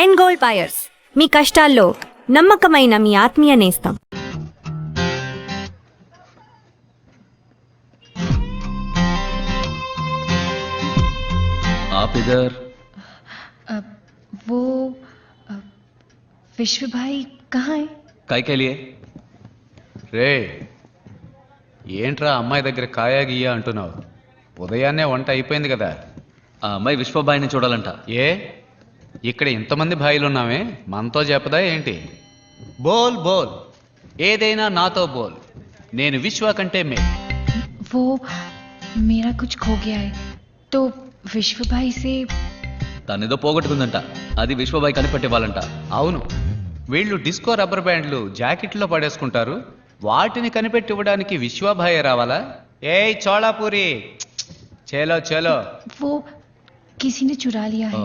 End gold buyers, మీ కష్టాల్లో నమ్మకమైన మీ ఆత్మీయ నేస్తం. आप इधर? वो विश्व भाई कहाँ है? काय के लिए? రే ఏంట్రా అమ్మాయి దగ్గర కాయా గీయా అంటున్నావు? ఉదయాన్నే వంట అయిపోయింది కదా. ఆ అమ్మాయి విశ్వబాయిని చూడాలంట. ఏ ఇక్కడ ఇంతమంది భాయిలు ఉన్నామే, మనతో చెప్పదా ఏంటి? బోల్ బోల్, ఏదైనా నాతో బోల్. నేను విశ్వ కంటే మే. वो मेरा कुछ खो गया है तो विश्व भाई से. తనేదో పోగొట్టుకుందంట, అది విశ్వబాయి కనిపెట్టేవాళ్ళంట. అవును, వీళ్ళు డిస్కో రబ్బర్ బ్యాండ్లు జాకెట్లో పడేసుకుంటారు, వాటిని కనిపెట్టివ్వడానికి విశ్వభాయే రావాలా? ఏయ్ చోళాపూరి, చేలో చేలో. वो किसी ने चुरा लिया है.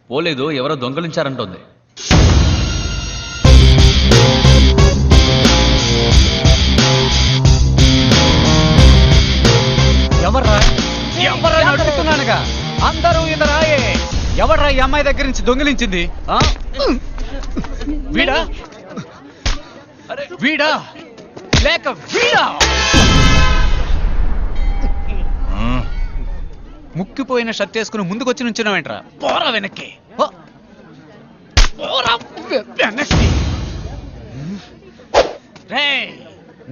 పోలేదు, ఎవరో దొంగలించారంటోంది. ఎవర్రా ఎవర్రా అడుగుతున్నానుగా, అందరూ ఇదరాయే. ఎవర్రా ఈ అమ్మాయి దగ్గర నుంచి దొంగిలించింది? వీడా వీడా లేక వీడా? ముక్కిపోయిన షర్ట్ వేసుకుని ముందుకొచ్చి నుంచున్నావేంట్రా? పోరా వెనక్కి, పోరా వెనక్కి. రేయ్,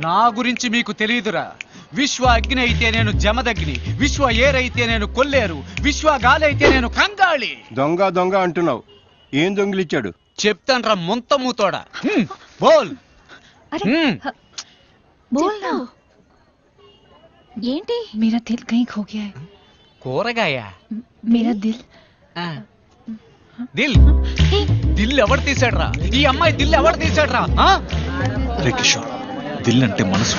నా గురించి మీకు తెలియదురా. విశ్వ అగ్ని అయితే నేను జమదగ్ని, విశ్వ ఏరైతే నేను కొల్లేరు, విశ్వ గాలి అయితే నేను కంగాళి. దొంగ దొంగ అంటున్నావు, ఏం దొంగిలిచ్చాడు? చెప్తాన్రా ముంత మూతోడా. బోల్. बोलना. ఏంటి? मेरा दिल कहीं खो गया है. కూరగాయ? मेरा दिल. దిల్ దిల్ ఎవరు తీసాడ్రా? ఈ అమ్మాయి దిల్ ఎవరు తీసాడ్రా? రే కిషోర్, దిల్ అంటే మనసు.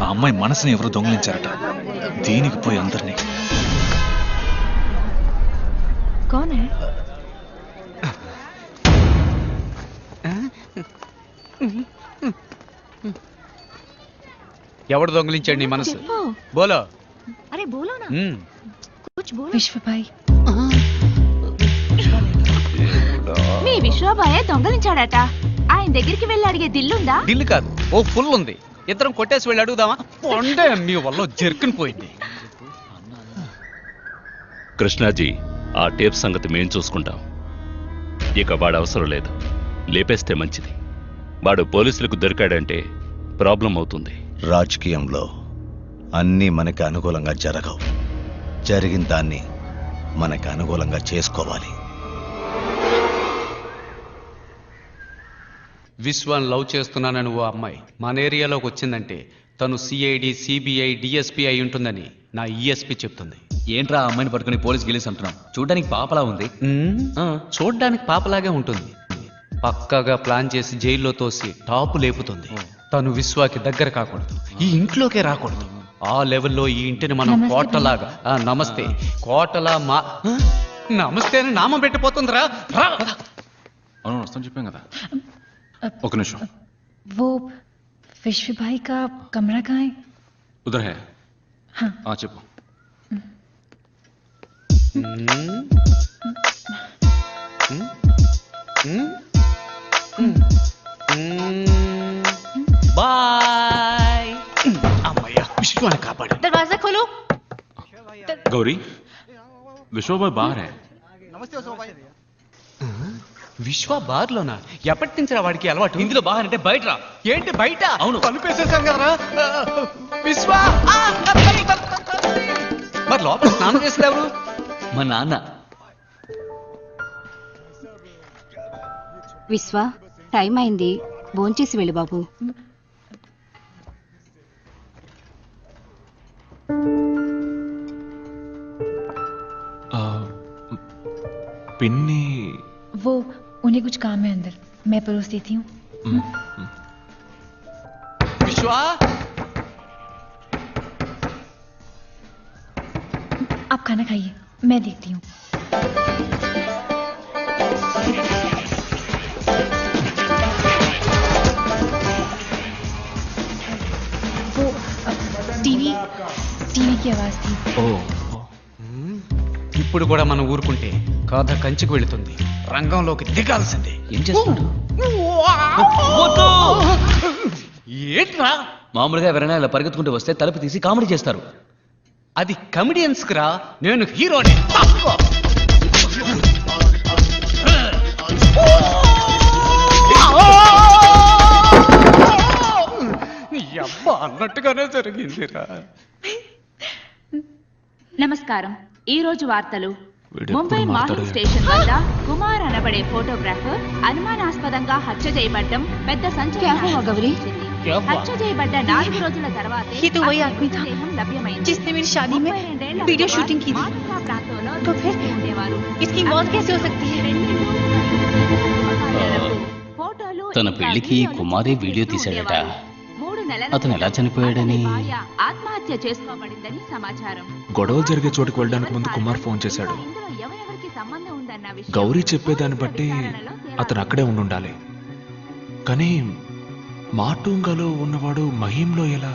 ఆ అమ్మాయి మనసుని ఎవరు దొంగిలించారట. దీనికి పోయి అందరినీ. कौन है? ఎవడు దొంగిలించాడు నీ మనసు? బోలో. అరే బోలో నా, కుచ్ బోలో. विश्व भाई. మీ విశ్వబాయే దొంగలించాడట. ఆయన దగ్గరికి వెళ్ళి అడిగే దిల్లుందా? దిల్ కాదు, ఓ ఫుల్ ఉంది. ఇద్దరం కొట్టేసి వెళ్ళి అడుగుదామా? పొండే మీ వల్ల జర్కుని పోయింది. కృష్ణాజీ, ఆ టేప్ సంగతి మేం చూసుకుంటాం. ఇక వాడు అవసరం లేదు, లేపేస్తే మంచిది. వాడు పోలీసులకు దొరికాడంటే ప్రాబ్లం అవుతుంది. రాజకీయంలో అన్నీ మనకి అనుకూలంగా జరగవు. జరిగిన దాన్ని మనకి అనుకూలంగా చేసుకోవాలి. విశ్వాన్ని లవ్ చేస్తున్నానని ఓ అమ్మాయి మన ఏరియాలోకి వచ్చిందంటే తను సిఐడి, సిబిఐ, డిఎస్పీ అయి ఉంటుందని నా ఈఎస్పీ చెప్తుంది. ఏంట్రా ఆ అమ్మాయిని పట్టుకుని పోలీస్ గిలీస్ అంటున్నాం? చూడడానికి పాపలా ఉంది. చూడ్డానికి పాపలాగే ఉంటుంది. పక్కాగా ప్లాన్ చేసి జైల్లో తోసి టాపు లేపుతుంది. తను విశ్వాకి దగ్గర కాకూడదు, ఈ ఇంట్లోకే రాకూడదు. ఆ లెవెల్లో ఈ ఇంటిని మనం కోటలాగా, నమస్తే కోటలా మా నమస్తే అని నామం పెట్టిపోతుందిరా. అవును, వస్తాను చెప్పాం కదా. ఒక నిమిషం. वो विश्व भाई का कमरा कहाँ है? ఉదర్ హే. हाँ. చెప్పు. బాయ్. అమ్మయ్య, విశ్వాన్ని కాపాడు. దర్వాజా ఖోలో. గౌరీ, విశ్వబాయ్ బాహర్ హై. విశ్వ బార్లోనా? ఎప్పటి నుంచి రా వాడికి అలవాటు? ఇందులో బాగా అంటే బయట రా. ఏంటి బయట? అవును. కలుపేసేసాం కదరా. విశ్వ మరి లోపల స్నానం చేసేది ఎవరు? మా నాన్న. విశ్వ, టైం అయింది, భోంచేసి వెళ్ళు బాబు. పిన్ని. वो उन्हें कुछ काम है अंदर, मैं परोस देती हूँ. విశ్వ आप खाना खाइए, मैं देखती हूँ. वो टीवी की आवाज थी. ఓ, ఇప్పుడు కూడా మనం ఊరుకుంటే కథ కంచికి వెళుతుంది. రంగంలోకి దిగాల్సిందే. ఏం చేస్తున్నాడు? ఏంట్రా? మామూలుగా ఎవరైనా ఇలా పరిగెత్తుకుంటూ వస్తే తలుపు తీసి కామెడీ చేస్తారు. అది కమెడియన్స్ రా, నేను హీరోని. నీ అబ్బా అన్నట్టుగానే జరిగిందిరా. నమస్కారం. ఈ రోజు వార్తలు. ముంబై మాహిం స్టేషన్ వద్ద కుమార్ అనబడే ఫోటోగ్రాఫర్ అనుమానాస్పదంగా హత్య చేయబడ్డం పెద్ద సంచలనం. హత్య చేయబడ్డ 4 రోజుల తర్వాత లభ్యమైంది. जिसने मेरी शादी में वीडियो शूटिंग की थी, तो फिर इसकी मौत कैसे हो सकती है? తన పెళ్లికి కుమారే వీడియో తీశాడట. అతను ఎలా చనిపోయాడని ఆత్మహత్య చేసుకోబడిందని సమాచారం. గొడవలు జరిగే చోటుకు వెళ్ళడానికి ముందు కుమార్ ఫోన్ చేశాడు. గౌరీ చెప్పేదాన్ని బట్టి అతను అక్కడే ఉండాలి. కానీ మాటూంగలో ఉన్నవాడు మహీంలో ఎలా?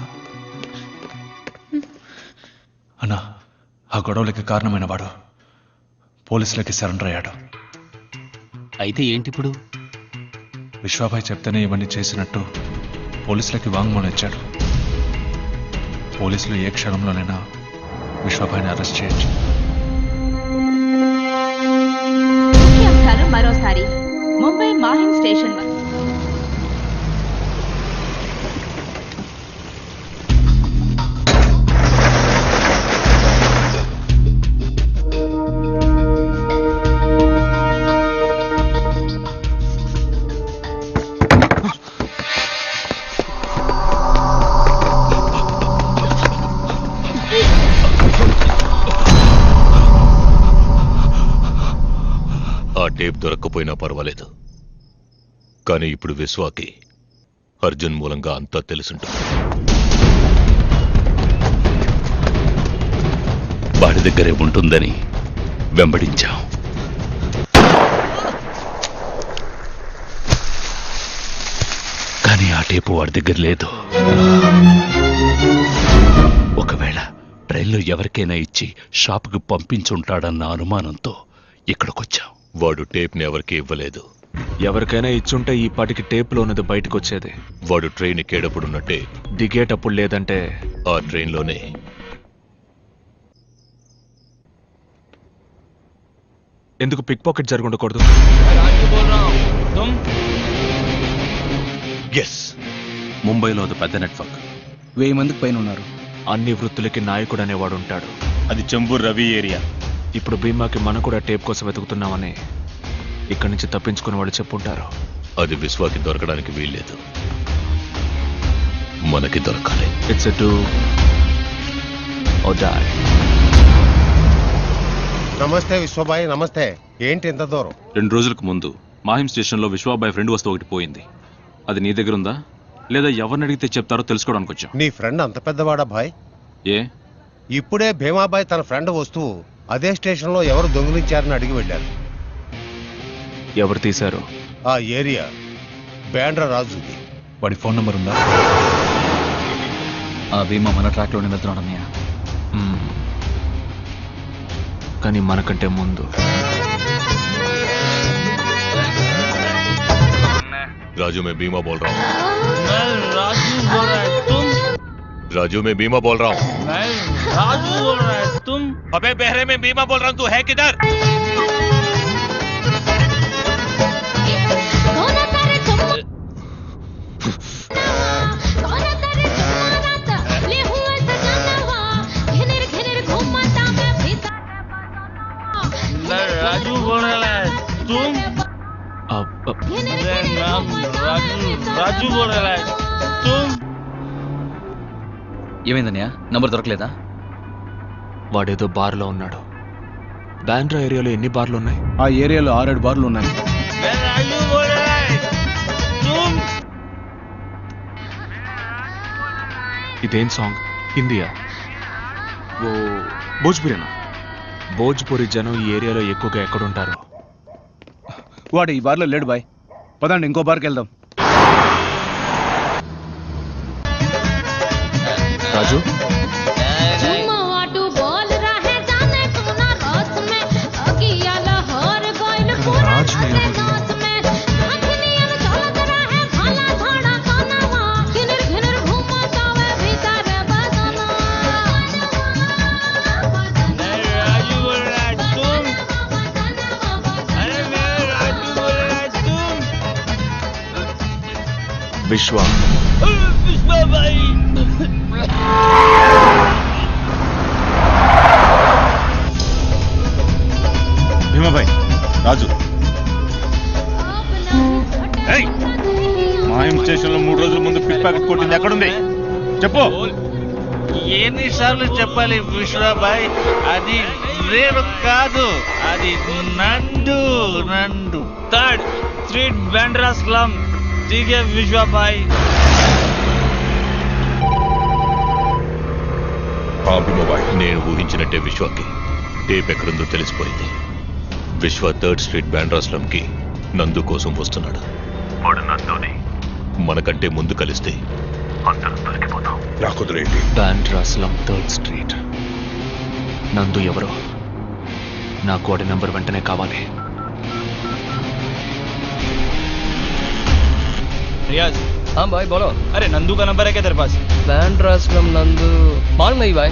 అన్నా, ఆ గొడవలకి కారణమైన వాడు పోలీసులకి సరెండర్ అయ్యాడు. అయితే ఏంటిప్పుడు? విశ్వాభాయ్ చెప్తేనే ఇవన్నీ చేసినట్టు పోలీసులకి వాంగ్మూలం ఇచ్చాడు. పోలీసులు ఏ క్షణంలోనైనా విశ్వాభాయ్ని అరెస్ట్ చేయొచ్చు. ముఖ్యాంశాలు మరోసారి. ముంబై మాహిం స్టేషన్ వద్ద టేప్ దొరక్కపోయినా పర్వాలేదు, కానీ ఇప్పుడు విశ్వాకి అర్జున్ మూలంగా అంతా తెలుసుంటుంది. వాడి దగ్గరే ఉంటుందని వెంబడించాం. కానీ ఆ టేపు వాడి దగ్గర లేదు. ఒకవేళ ట్రైన్లో ఎవరికైనా ఇచ్చి షాపుకి పంపించుంటాడన్న అనుమానంతో ఇక్కడికొచ్చాం. వాడు టేప్ని ఎవరికి ఇవ్వలేదు. ఎవరికైనా ఇచ్చుంటే ఈ పాటికి టేప్లో ఉన్నది బయటకు వచ్చేది. వాడు ట్రైన్ ఎక్కేటప్పుడున్నట్టే దిగేటప్పుడు లేదంటే ఆ ట్రైన్లోనే. ఎందుకు పిక్ పాకెట్ జరుగుండకూడదు? ఎస్, ముంబైలో అది పెద్ద నెట్వర్క్. 1000 మందికి పైన ఉన్నారు. అన్ని వృత్తులకి నాయకుడు అనేవాడు ఉంటాడు. అది చెంబూర్ రవి ఏరియా. ఇప్పుడు భీమాకి మనం కూడా టేప్ కోసం వెతుకుతున్నామని ఇక్కడి నుంచి తప్పించుకుని వాళ్ళు చెప్పుంటారు. అది విశ్వాకి దొరకడానికి వీల్లేదు. మనకి దొరకాలి. It's to die. నమస్తే విశ్వబాయ్. నమస్తే. ఏంటి ఇంత దూరం? 2 రోజులకు ముందు మాహిం స్టేషన్లో విశ్వాబాయ్ ఫ్రెండ్ వస్తువు ఒకటి పోయింది. అది నీ దగ్గర ఉందా, లేదా ఎవరిని అడిగితే చెప్తారో తెలుసుకోవడానికి వచ్చాం. నీ ఫ్రెండ్ అంత పెద్దవాడా బాయ్? ఏ? ఇప్పుడే భీమాబాయ్ తన ఫ్రెండ్ వస్తువు అదే స్టేషన్లో ఎవరు దొంగిలించారని అడిగి వెళ్ళారు. ఎవరు తీశారు? ఆ ఏరియా బ్యాండ్ర రాజుది. వాడి ఫోన్ నంబర్ ఉందా? ఆ భీమా మన ట్రాక్లోనే వెళ్తున్నాడు అన్నయ్య. కానీ మనకంటే ముందు राजू मैं बीमा बोल रहा हूँ. राजू मैं बीमा बोल रहा हूँ. రాజు बोल रहा है तुम. अबे बहरे में बीमा बोल रहा हूँ. तू है किधर? రాజు बोल रहा है तुम. రాజు बोल रहा है तुम. ఏమైందన్నయ్య? నంబర్ దొరకలేదా? వాడేదో బార్లో ఉన్నాడు. బ్యాండ్రా ఏరియాలో ఎన్ని బార్లు ఉన్నాయి? ఆ ఏరియాలో 6-7 బార్లు ఉన్నాయి. రాజు बोल रहा है तुम. ఇదేం సాంగ్? హిందీయా? ఓ భోజ్పురేనా? భోజ్పురి జనం ఈ ఏరియాలో ఎక్కువగా ఎక్కడుంటారు? వాడు ఈ బార్లో లేడు బాయ్. పదండి ఇంకో బార్కి వెళ్దాం. రాజు, విశ్వ భీమాబాయ్, రాజు. ఏయ్! మాయం స్టేషన్ లో 3 రోజుల ముందు పిక్ ప్యాకెట్ కొట్టింది ఎక్కడుంది చెప్పు. ఎన్నిసార్లు చెప్పాలి విశ్వాబాయ్, అది రేపు కాదు, అది నందు. 3rd street Bandra slum. దిగే విశ్వాబాయ్. నేను ఊహించినట్టే విశ్వకి టేప్ ఎక్కడుందో తెలిసిపోయింది. విశ్వ 3rd స్ట్రీట్ బాంద్రా స్లమ్ కి నందు కోసం వస్తున్నాడు. వాడు నందుని మనకంటే ముందు కలిస్తే అందరం దొరికిపోతాం. రాకుదురేంటి? Bandra slum 3rd street. Nandu ఎవరో నా కోడి నెంబర్ వెంటనే కావాలి. रियाज, हाँ भाई बोलो. अरे नंदू का नंबर है क्या तेरे पास? బాంద్రా స్లమ్ నందు మాలూమ్ नहीं भाई.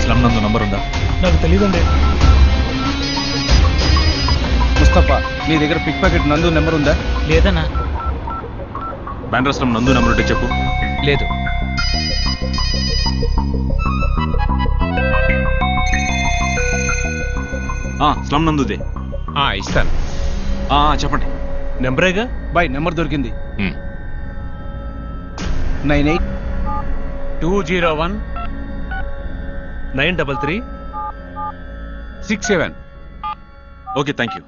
స్లమ్ నందు నంబర్ ఉందా? నాకు తెలియదండి. ముస్తఫా, నీ దగ్గర పిక్ ప్యాకెట్ నందు నెంబర్ ఉందా? లేదన్నా. బ్యాండ్రా స్లమ్ నందు నెంబర్ ఉంటే చెప్పు. లేదు. స్లమ్ నందుదే. ఇస్తాను. చెప్పండి. నెంబరేగా బాయ్, నెంబర్ దొరికింది. 98-201-933-67. Okay, thank you.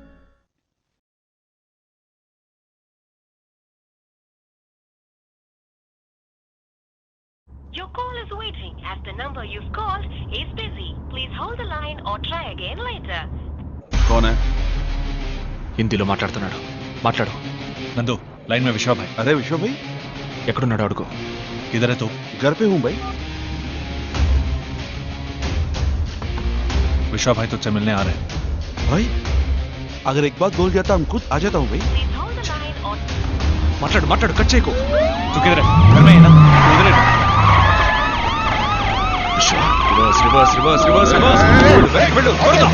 Your call is waiting as the number you've called is busy. Please hold the line or try again later. कौन है? హిందీలో మాట్లాడుతున్నాడు. మాట్లాడు. నందు, लाइन में विश्वा भाई. अरे विश्व भाई, ఎక్కడున్నాడు అడుగు. किधर है तू? घर पे हूँ भाई. विश्वा भाई तुझसे मिलने आ रहे हैं. भाई अगर एक बात बोल जाता हम खुद आ जाता हूँ भाई. Please hold the line or మాట్లాడు మాట్లాడు, కట్ చేయకు. तू किधर है? घर में है ना? इधर है. Reverse reverse reverse reverse reverse. वेళ్ళు త్వరగా.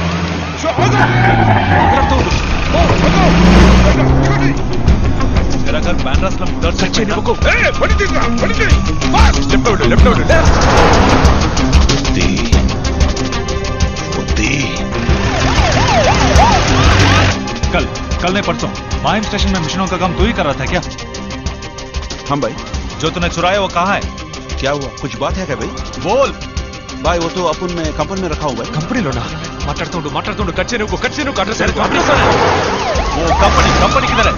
मेरा घर बांद्रा स्लम 3rd सेक्शन में. ए बड़ी तेज फास्ट. Left left. कल नहीं परसों माहिम स्टेशन में मिशनों का काम तू ही कर रहा था क्या? हाँ भाई. जो तूने चुराया वो कहाँ है? क्या हुआ? कुछ बात है क्या भाई? बोल भाई वो तो अपन में कंपनी में रखा हुआ है. కంపెనీలోనా? మాట్లాడుతుండు. కట్ చేయకు అడ్రస్. वो कंपनी किधर है?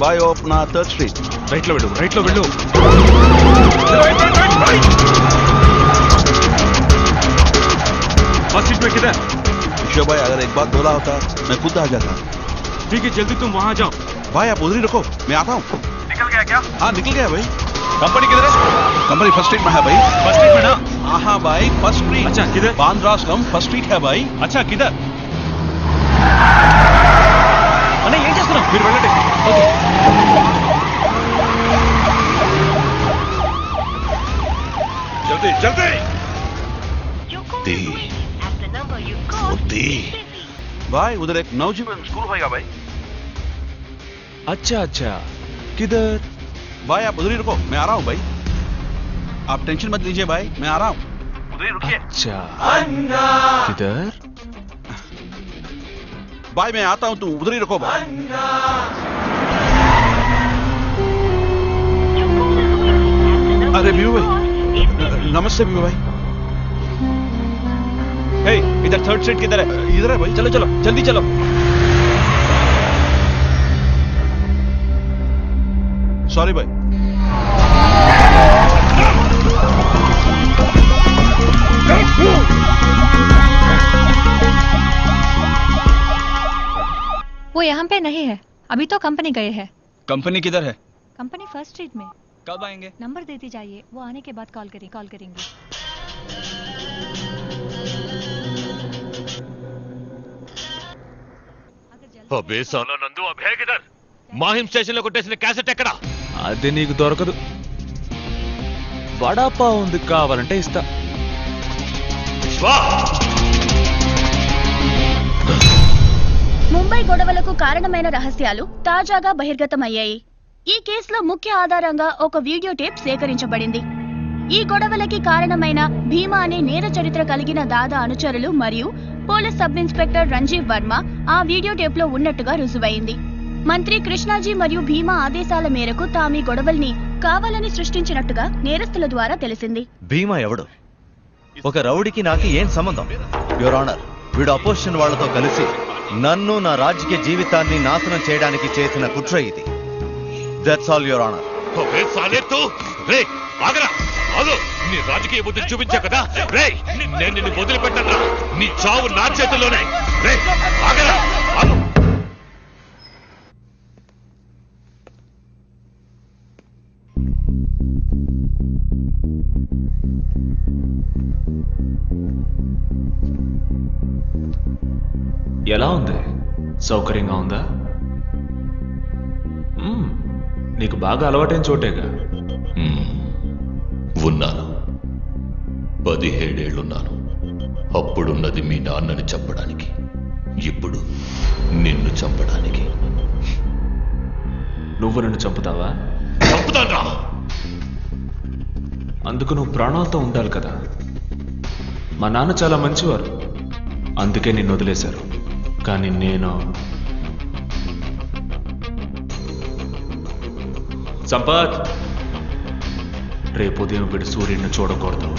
भाई वो अपना 3rd स्ट्रीट. రైట్ లో వెళ్ళు. फर्स्ट सीट में किधर? विश्व भाई अगर एक बात बोला होता मैं खुद आ जाता. ठीक है, जल्दी तुम वहां जाओ. भाई आप उधर ही रखो, मैं आता हूँ. निकल गया क्या? हाँ निकल गया भाई. कंपनी किधर है? कंपनी 1st स्ट्रीट में है भाई. फर्स्ट स्ट्रीट में ना? हाँ भाई 1st स्ट्रीट. अच्छा, किधर? बांद्रा स्लम 1st स्ट्रीट है भाई. अच्छा किधर? అన్న ఏం చేస్తున్నావు? మీరు వెళ్ళండి. जल्दी जल्दी. your call is waiting as the number you've called is busy. भाई उधर एक नवजीवन स्कूल होगा भाई. अच्छा किधर? भाई आप उधर ही रुको, मैं आ रहा हूँ भाई. आप टेंशन मत लीजिए भाई, मैं आ रहा हूँ. उधर ही रुकिए. अच्छा किधर? भाई मैं आता हूँ, तुम उधर ही रुको भाई. Your call is waiting as the number अरे बीबू you've भाई, called is busy. नमस्ते बीबू भाई. हे इधर 3rd सीट किधर है? इधर है भाई. चलो जल्दी चलो. सॉरी भाई. वो यहाँ पे नहीं है, अभी तो कंपनी गए हैं. कंपनी किधर है? कंपनी 1st स्ट्रीट में. कब आएंगे? नंबर देती जाइए, वो आने के बाद कॉल करेंगे. అబే సాలా నందు, అబ్ హై కిధర్? మాహిం స్టేషన్ లో కొట్టేసిన క్యాసెట్ ఎక్కడ? అది నీకు దొరకదు. వడాపావ్ ఉంది, కావాలంటే ఇస్తా. ముంబై గొడవలకు కారణమైన రహస్యాలు తాజాగా బహిర్గతమయ్యాయి. ఈ కేసులో ముఖ్య ఆధారంగా ఒక వీడియో టేప్ సేకరించబడింది. ఈ గొడవలకి కారణమైన భీమా అనే నేర చరిత్ర కలిగిన దాదా అనుచరులు మరియు police sub inspector Ranjeev Varma ఆ వీడియో టేప్ లో ఉన్నట్టుగా రుజువైంది. మంత్రి కృష్ణాజీ మరియు భీమా ఆదేశాల మేరకు తామీ గొడవల్ని కావాలని సృష్టించినట్టుగా నేరస్తుల ద్వారా తెలిసింది. భీమా ఎవడు? ఒక రౌడీకి నాకు ఏం సంబంధం? యువర్ ఆనర్, వీడు అపోజిషన్ వాళ్లతో కలిసి నన్ను నా రాజకీయ జీవితాన్ని నాశనం చేయడానికి చేసిన కుట్ర ఇది. That's all your honour. నీ రాజకీయ బుద్ధి చూపించా కదా రే, నేను నిన్ను వదిలిపెట్టను. నీ చావు నా చేతుల్లోనే. రే ఆగరా. ఎలా ఉంది? సౌకర్యంగా ఉందా? నీకు బాగా అలవాటైన చోటేగా. ఉన్నాను, 17 ఏళ్లున్నాను. అప్పుడున్నది మీ నాన్నని చంపడానికి, ఇప్పుడు నిన్ను చంపడానికి. నువ్వు నన్ను చంపుతావా? చంపుతానా? అందుకు నువ్వు ప్రాణాలతో ఉండాలి కదా. మా నాన్న చాలా మంచివారు, అందుకే నిన్ను వదిలేశారు. కానీ నేను సంపత్, రేపు ఉదయం వీడు సూర్యుడిని చూడకూడదు.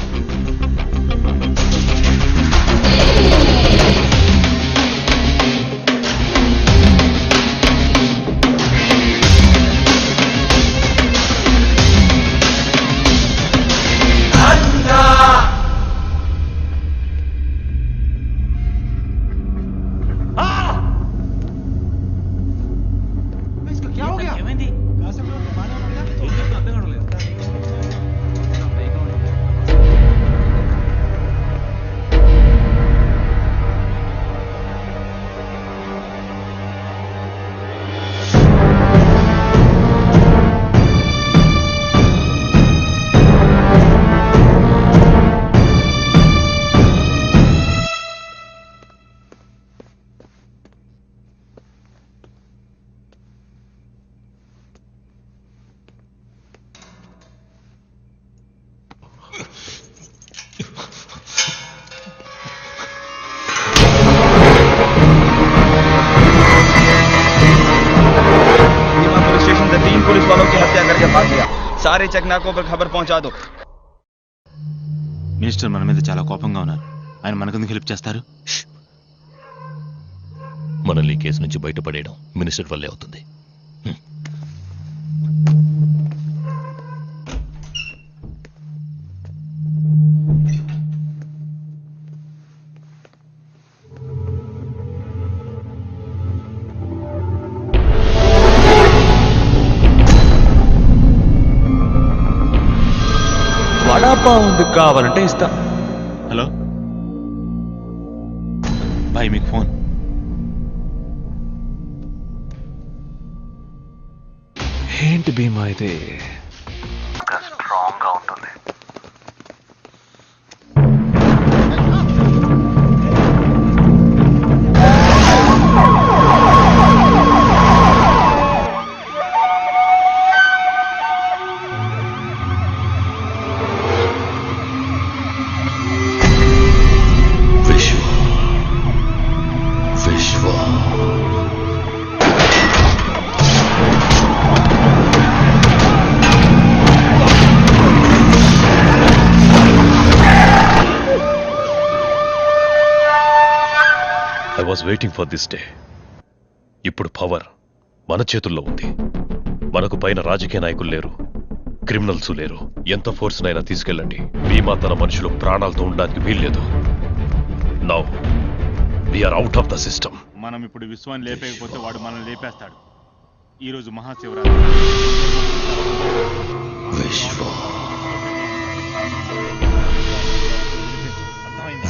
सारे चकनाकों पर खबर पहुंचा दो. మినిస్టర్ మన మీద చాలా కోపంగా ఉన్నారు. ఆయన మనకెందుకు హెల్ప్ చేస్తారు? మనల్ని ఈ కేసు నుంచి బయటపడేయడం మినిస్టర్ వల్లే అవుతుంది. వడాపావ్ ఉంది, కావాలంటే ఇస్తా. హలో బాయ్, మీకు ఫోన్. ఏంటి భీమా ఇది? స్ట్రాంగ్ గా ఉంటుంది. I was waiting for this day. ఇప్పుడు పవర్ మన చేతుల్లో ఉంది. మనకు పైన రాజకీయ నాయకులు లేరు, క్రిమినల్స్ లేరు. ఎంత ఫోర్స్ నైనా తీసుకెళ్ళండి, భీమా తన మనుషులు ప్రాణాలతో ఉండడానికి వీల్లేదు. Now we are out of the system. మనం ఇప్పుడు విశ్వాన్ని లేపేయకపోతే వాడు మనల్ని లేపేస్తాడు. ఈరోజు మహాశివరాత్రి.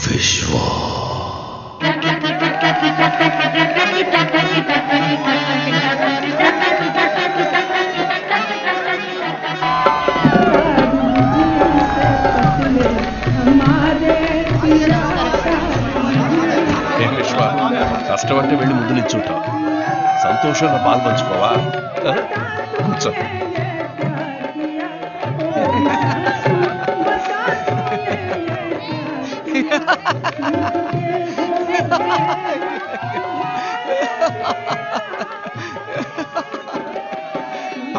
విశ్వ కష్టపడితే వెళ్ళి ముందు నిల్చుంటాం. సంతోషంలో పాల్పంచుకోవా? కూర్చో.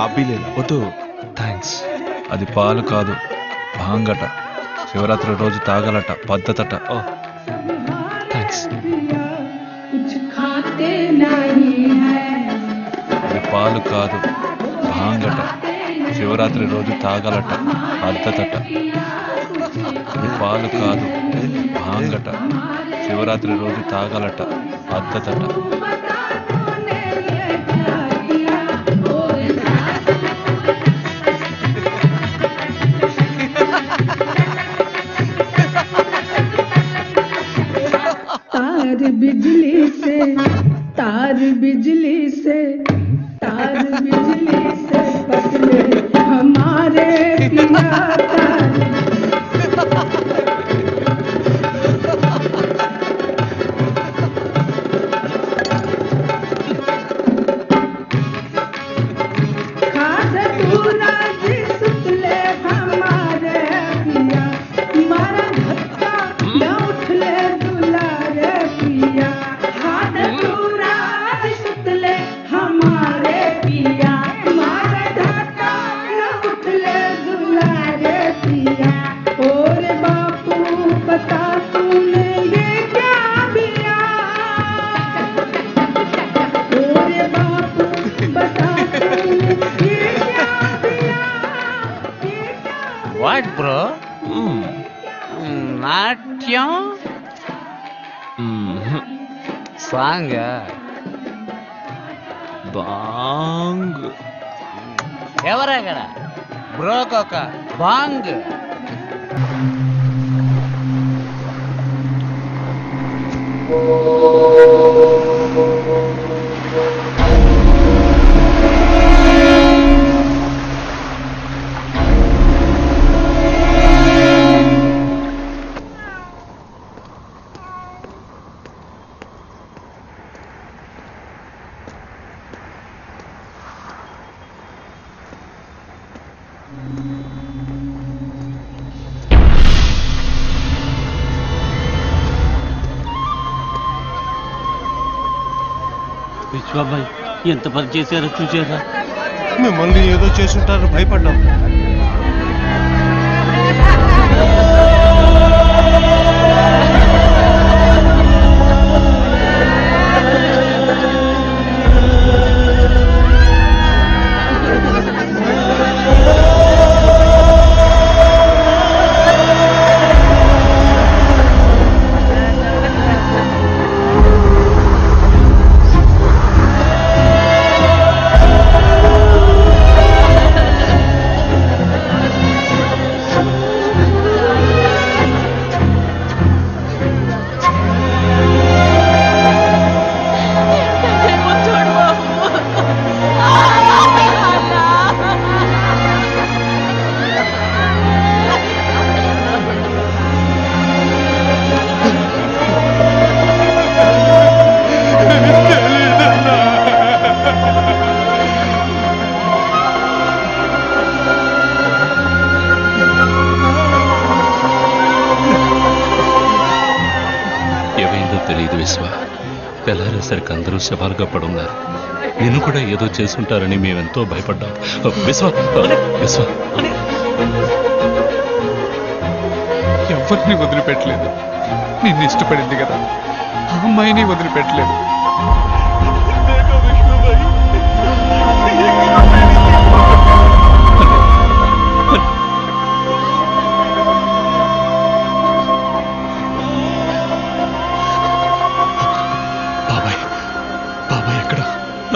అబ్బిలేదు వద్దు. థ్యాంక్స్. అది పాలు కాదు, భాంగట. శివరాత్రి రోజు తాగలట, పద్ధతట. ఓ థ్యాంక్స్. అది పాలు కాదు, భాంగట. శివరాత్రి రోజు తాగలట, పద్ధతట. అది పాలు కాదు, భాంగట. శివరాత్రి రోజు తాగలట, పద్ధతట. तार बिजली से पतले हमारे पिया खाद पूरा सुतले हमारे पिया मारा धक्का न उठले दुलारे पिया खाद पूरा सुतले हमारे पिया मारा धक्का न उठले दुलारे पिया और बापू बता तूने ये क्या पिया और बापू बता What, bro? నాట్యం సాంగ్ బాంగ్ ఎవరక్కడ బ్రోకొక బాంగ్ విశ్వాబాయ్ ఎంత పని చేశారో చూసారా? మిమ్మల్ని ఏదో చేసుంటారు, భయపడ్డాం. తెలియదు విశ్వ. తెల్లారేసరికి అందరూ శవాలుగా పడున్నారు. నిన్ను కూడా ఏదో చేసుంటారని మేమెంతో భయపడ్డాం. విశ్వ విశ్వ ఎవరిని వదిలిపెట్టలేదు. నిన్ను ఇష్టపడింది కదా, ఆ అమ్మాయిని వదిలిపెట్టలేదు.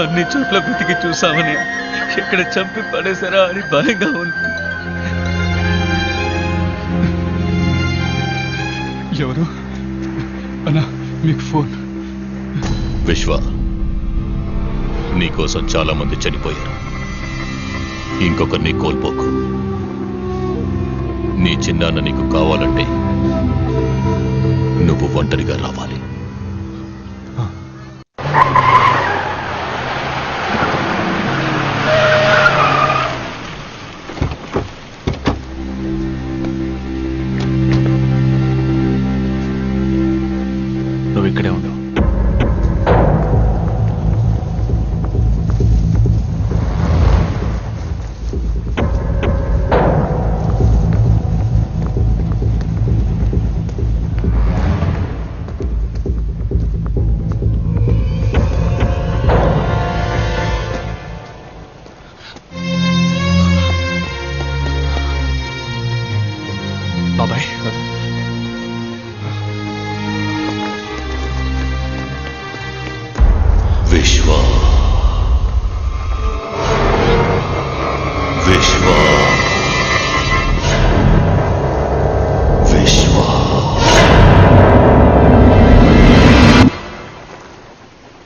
అన్ని చోట్ల బతికి చూసామని ఎక్కడ చంపి పడేశారా అని భయంగా ఉంది. ఎవరు అన్నా మీకు ఫోన్? విశ్వ, నీకోసం చాలా మంది చనిపోయారు. ఇంకొకరిని కోల్పోకు. నీ చిన్నాన్న నీకు కావాలంటే నువ్వు ఒంటరిగా రావాలి.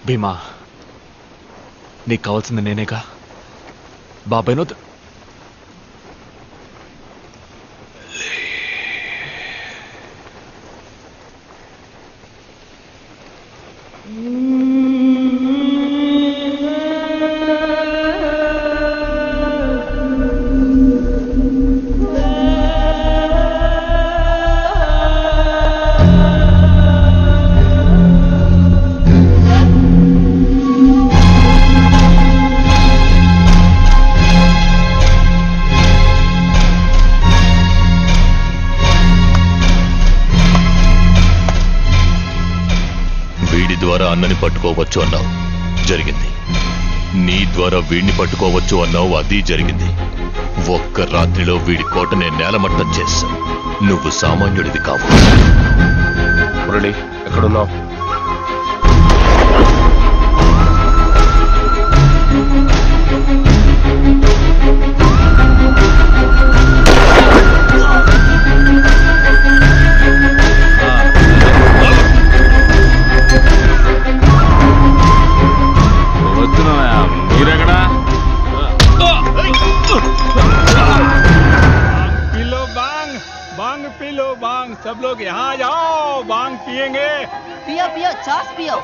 భీమా నీకు కావాల్సింది నేనేగా. బాబాయ్నో అన్నని పట్టుకోవచ్చు అన్నావు, జరిగింది. నీ ద్వారా వీడిని పట్టుకోవచ్చు అన్నావు, అది జరిగింది. ఒక్క రాత్రిలో వీడి కోటనే నేలమట్టం చేశావు. నువ్వు సామాన్యుడివి కావు. మురళి ఎక్కడున్నావు? మీరెక్కడా? पीलो बांग, बांग पी लो बांग, सब लोग यहाँ जाओ, बांग पियेंगे। पियो पियो, चास पियो।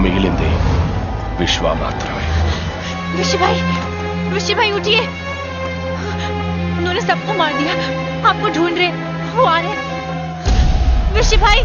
मिगिलिंदी विश्वा मात्रमे। ऋषि भाई उठिए, उन्होंने सबको मार दिया, आपको ढूंढ रहे, वो आ रहे। ऋषि भाई,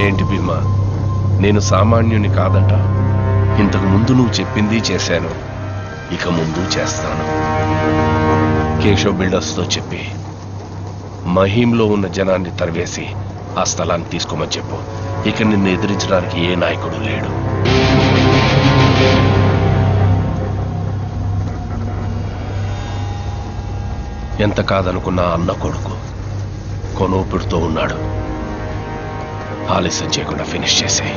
ఏంటి భీమా, నేను సామాన్యుని కాదట. ఇంతకు ముందు నువ్వు చెప్పింది చేశాను, ఇక ముందు చేస్తాను. కేశవ్ బిల్డర్స్తో చెప్పి మహీంలో ఉన్న జనాన్ని తరివేసి ఆ స్థలాన్ని తీసుకోమని చెప్పు. ఇక నిన్ను ఎదిరించడానికి ఏ నాయకుడు లేడు. ఎంత కాదనుకున్నా అన్న కొడుకు కొనూపిడుతూ ఉన్నాడు. ఆలస్యం చేయకుండా ఫినిష్ చేసేయి.